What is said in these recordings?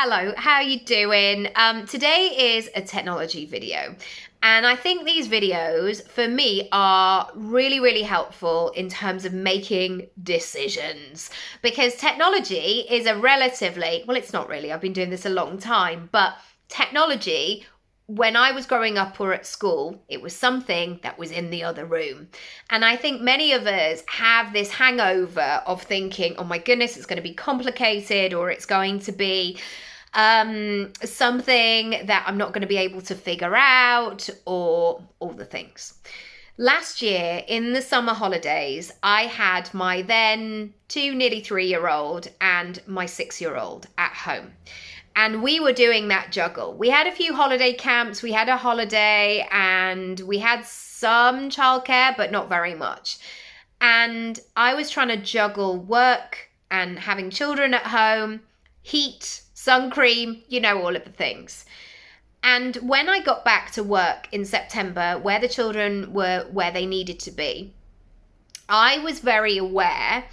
Hello, how are you doing? Today is a technology video. And I think these videos, for me, are really, really helpful in terms of making decisions. Because technology is a relatively, well, it's not really, I've been doing this a long time, but technology, when I was growing up or at school, it was something that was in the other room. And I think many of us have this hangover of thinking, oh my goodness, it's going to be complicated, or it's going to be something that I'm not going to be able to figure out, or all the things. Last year in the summer holidays, I had my then nearly 3-year-old and my 6-year-old at home. And we were doing that juggle. We had a few holiday camps, we had a holiday, and we had some childcare, but not very much. And I was trying to juggle work and having children at home, heat, sun cream, all of the things. And when I got back to work in September, where the children were where they needed to be, I was very aware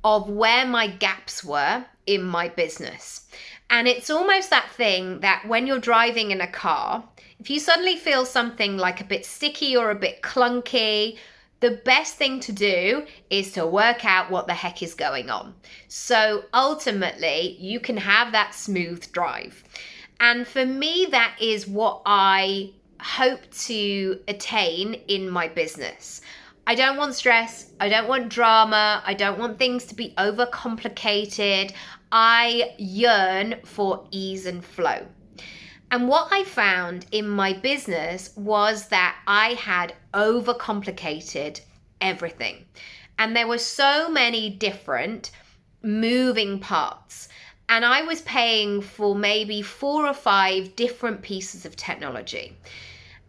of where my gaps were in my business. And it's almost that thing that when you're driving in a car, if you suddenly feel something like a bit sticky or a bit clunky, the best thing to do is to work out what the heck is going on. So ultimately, you can have that smooth drive. And for me, that is what I hope to attain in my business. I don't want stress. I don't want drama. I don't want things to be overcomplicated. I yearn for ease and flow. And what I found in my business was that I had overcomplicated everything. And there were so many different moving parts. And I was paying for maybe 4 or 5 different pieces of technology.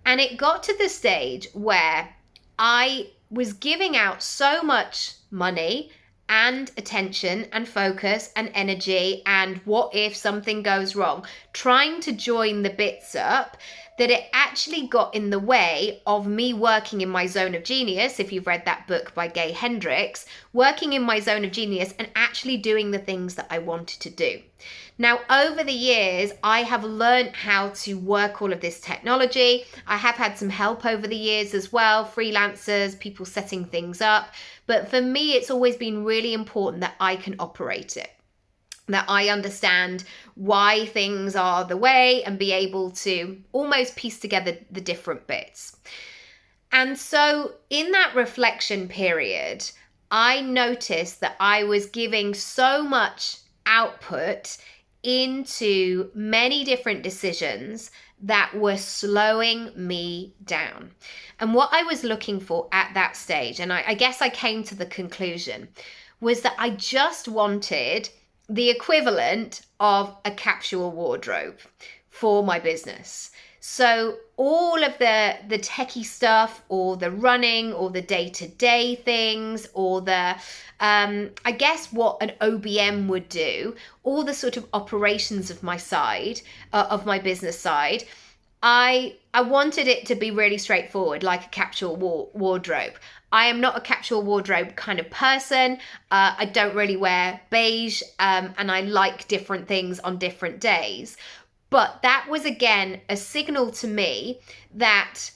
And it got to the stage where I was giving out so much money and attention and focus and energy, and what if something goes wrong, trying to join the bits up, that it actually got in the way of me working in my zone of genius. If you've read that book by Gay Hendricks, working in my zone of genius and actually doing the things that I wanted to do. Now, over the years, I have learned how to work all of this technology. I have had some help over the years as well, freelancers, people setting things up. But for me, it's always been really important that I can operate it, that I understand why things are the way and be able to almost piece together the different bits. And so in that reflection period, I noticed that I was giving so much output into many different decisions that were slowing me down. And what I was looking for at that stage, and I guess I came to the conclusion, was that I just wanted the equivalent of a capsule wardrobe for my business. So all of the techie stuff, or the running, or the day-to-day things, or the I guess what an OBM would do, all the sort of operations of my side, of my business side, I wanted it to be really straightforward, like a capsule wardrobe. I am not a capsule wardrobe kind of person. I don't really wear beige, and I like different things on different days. But that was, again, a signal to me that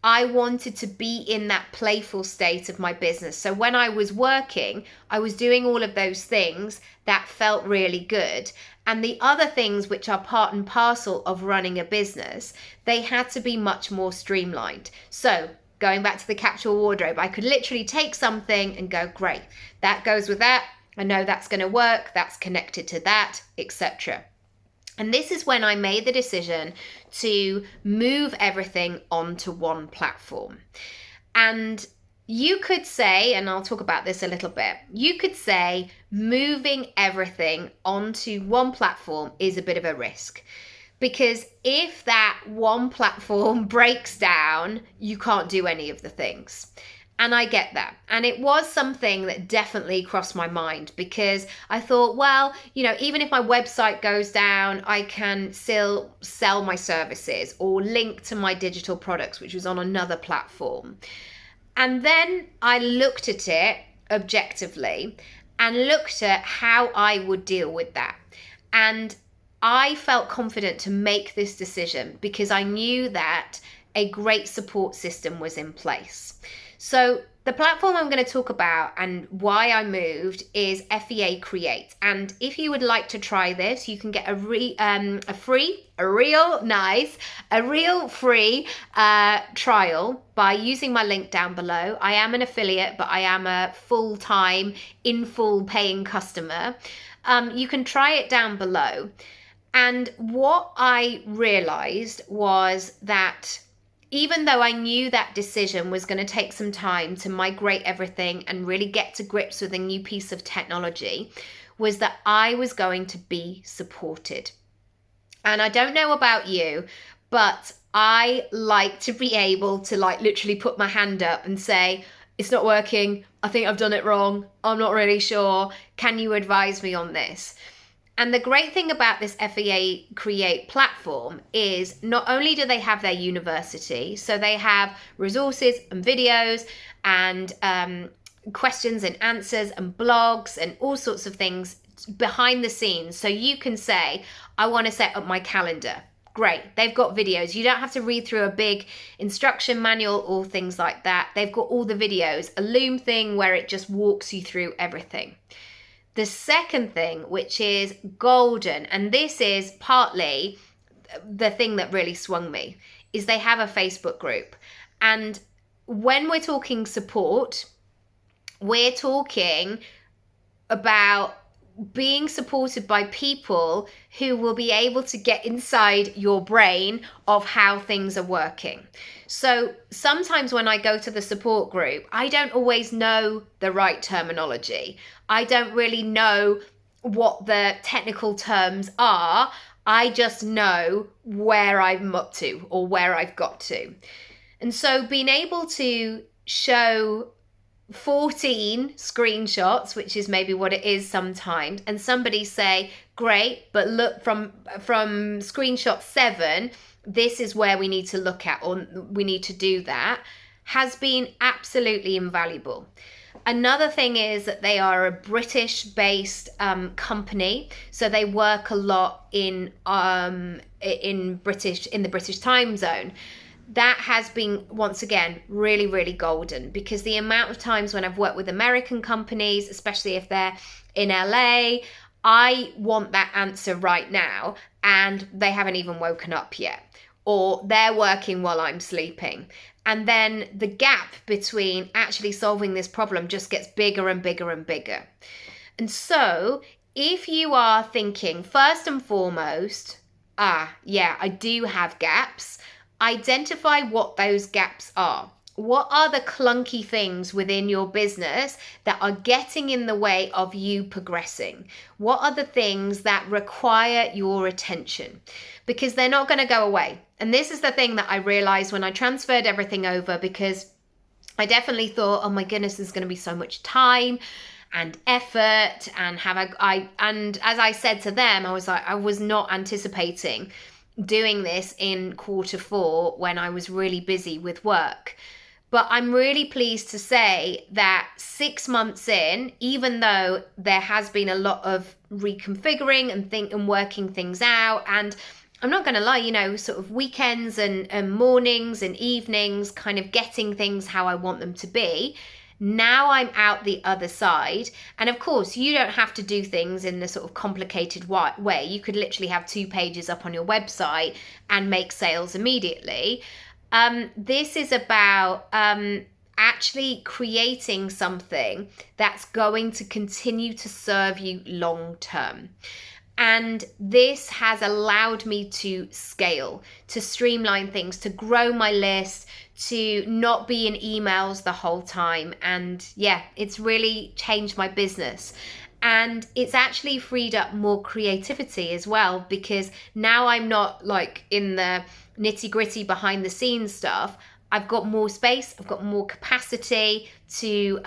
I wanted to be in that playful state of my business. So when I was working, I was doing all of those things that felt really good. And the other things, which are part and parcel of running a business, they had to be much more streamlined. So going back to the capsule wardrobe, I could literally take something and go, great, that goes with that. I know that's going to work. That's connected to that, etc. And this is when I made the decision to move everything onto one platform. And you could say, and I'll talk about this a little bit, you could say moving everything onto one platform is a bit of a risk. Because if that one platform breaks down, you can't do any of the things. And I get that. And it was something that definitely crossed my mind, because I thought, well, even if my website goes down, I can still sell my services or link to my digital products, which was on another platform. And then I looked at it objectively and looked at how I would deal with that. And I felt confident to make this decision because I knew that a great support system was in place. So the platform I'm going to talk about and why I moved is FEA Create. And if you would like to try this, you can get a real free trial by using my link down below. I am an affiliate, but I am a full-time, in full paying customer. You can try it down below. And what I realized was that even though I knew that decision was going to take some time to migrate everything and really get to grips with a new piece of technology, was that I was going to be supported. And I don't know about you, but I like to be able to literally put my hand up and say, it's not working. I think I've done it wrong. I'm not really sure. Can you advise me on this? And the great thing about this FEA Create platform is not only do they have their university, so they have resources and videos and questions and answers and blogs and all sorts of things behind the scenes. So you can say, I want to set up my calendar. Great. They've got videos. You don't have to read through a big instruction manual or things like that. They've got all the videos, a Loom thing where it just walks you through everything. The second thing, which is golden, and this is partly the thing that really swung me, is they have a Facebook group. And when we're talking support, we're talking about being supported by people who will be able to get inside your brain of how things are working. So sometimes when I go to the support group, I don't always know the right terminology. I don't really know what the technical terms are. I just know where I'm up to or where I've got to. And so being able to show 14 screenshots, which is maybe what it is sometimes, and somebody say, great, but look from screenshot 7, this is where we need to look at, or we need to do that, has been absolutely invaluable. Another thing is that they are a British-based company, so they work a lot in the British time zone. That has been, once again, really, really golden, because the amount of times when I've worked with American companies, especially if they're in LA, I want that answer right now, and they haven't even woken up yet, or they're working while I'm sleeping. And then the gap between actually solving this problem just gets bigger and bigger and bigger. And so if you are thinking, first and foremost, I do have gaps, identify what those gaps are. What are the clunky things within your business that are getting in the way of you progressing? What are the things that require your attention? Because they're not going to go away. And this is the thing that I realized when I transferred everything over, because I definitely thought, oh my goodness, there's going to be so much time and effort, and and as I said to them, I was like, I was not anticipating doing this in Q4 when I was really busy with work. But I'm really pleased to say that 6 months in, even though there has been a lot of reconfiguring and working things out, and I'm not going to lie, sort of weekends and mornings and evenings, kind of getting things how I want them to be. Now I'm out the other side. And of course, you don't have to do things in the sort of complicated way. You could literally have 2 pages up on your website and make sales immediately. This is about actually creating something that's going to continue to serve you long term. And this has allowed me to scale, to streamline things, to grow my list, to not be in emails the whole time. And yeah, it's really changed my business. And it's actually freed up more creativity as well, because now I'm not like in the nitty gritty behind the scenes stuff. I've got more space, I've got more capacity to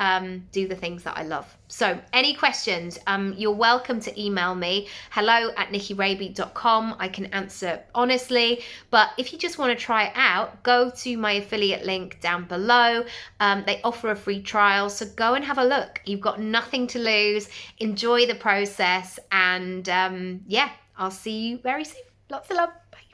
do the things that I love. So any questions, you're welcome to email me, hello@nickyraby.com. I can answer honestly, but if you just want to try it out, go to my affiliate link down below. They offer a free trial, so go and have a look. You've got nothing to lose. Enjoy the process, and yeah, I'll see you very soon. Lots of love. Bye.